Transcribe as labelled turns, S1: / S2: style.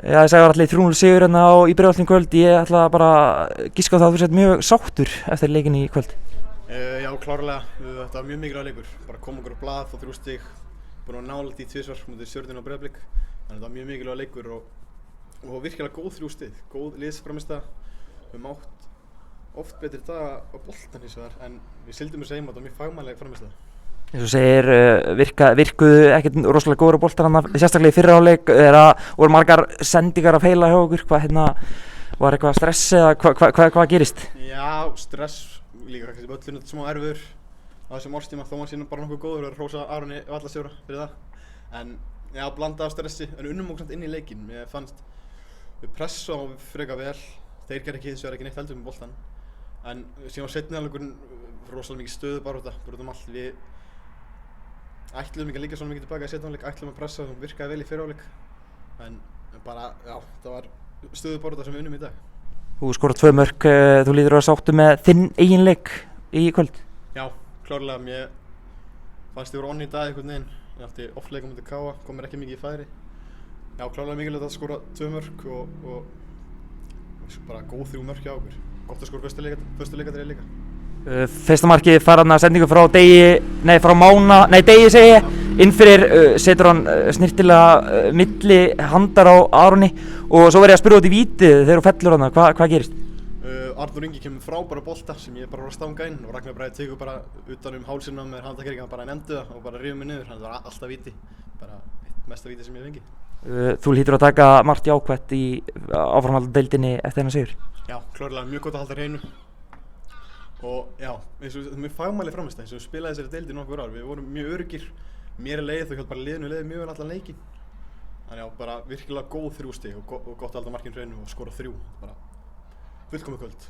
S1: Já, ég sagði allir 3-0 sigur hérna í Breiðholtinu í kvöld. Ég ætla bara að giska á það að þú sett mjög sáttur eftir leikinn í kvöld.
S2: Já, klárlega. Þetta var mjög mikilvæg leikur. Bara kom okkur á blað, fá 3 stig, búin að nála því tvisvar mútið Stjörnuna og Breiðablik. Þannig þetta var mjög mikilvæg leikur og virkilega góð 3 stig. Góð liðsframmistaða. Við höfum átt oft betri daga á boltan hins vegar, en við sigldum þessu heim og þetta var mjög fagmannleg frammistaða.
S1: Eins og segir, virkuðu ekkert rosalega góður á boltan hann, sérstaklega í fyrri hálfleik. Voru margar sendingar af heila hjá okkur. Var eitthvað stress eða hvað gerist?
S2: Já, stress. Líka kannski völlurinn þetta smá erfiður á þessum árstíma, þó hann sé bara nokkuð góður og hrósa Aroni vallastjóra fyrir það. En já, blanda af stressi, en unnum okkur samt inn í leikinn. Mér fannst við pressa á frekar vel. Þeir gerðu ekki hins vegar ekki neitt heldur með boltann. En síðan var seinni hálfleikurinn rosalega mikið stöðubarátta bara út um allt. Við ætluðum ekki að liggja svona mikið tilbaka í seinni hálfleik, ætluðum að pressa og virkaði vel í fyrri hálfleik. En bara, já, það var stöðubarátta sem við unnum í dag.
S1: Þú skorar 2 mörk, þú lítur að vera sáttur með þinn eigin leik í kvöld.
S2: Já, klárlega. Mér fannst ég voru onni í dag einhvern veginn. Ég átti off-leik á móti KA, kom mér ekki mikið í færi. Já, klárlega mikilvægt að skora 2 mörk og bara góð 3 mörk hjá okkur. Gott að skora fyrstu leikadrið líka.
S1: Fyrsta markið fær hann að sendingu frá Degi segi ég, inn fyrir setur hann snirtilega milli handar á Aroni og svo verð ég að spyrja út í vítið þegar þú fellur hann, hvað gerist?
S2: Arnur Ingi kemur frábæra bolta sem ég bara var að stanga inn og Ragnar Bragi tekur bara utan hálsinn á mér handakirkja, hann bara nefndi það og bara rifur mig niður, það var alltaf víti, bara eitt mesta víti sem ég hef fengið.
S1: Þú hlýtur að taka margt jákvætt í áframhaldadeildinni eftir þennan sigur?
S2: Já, klárlega mjög gott að halda hreinu. Og já, eins og mjög fagmannleg frammistaða, eins og við spilaði þessari deildi nokkur ár. Við vorum mjög öruggir, mér leið og bara liðinu leið mjög vel allan leikinn. Þannig já, bara virkilega góð 3 stig og gott að halda markinu hreinu og skora 3, bara fullkomið kvöld.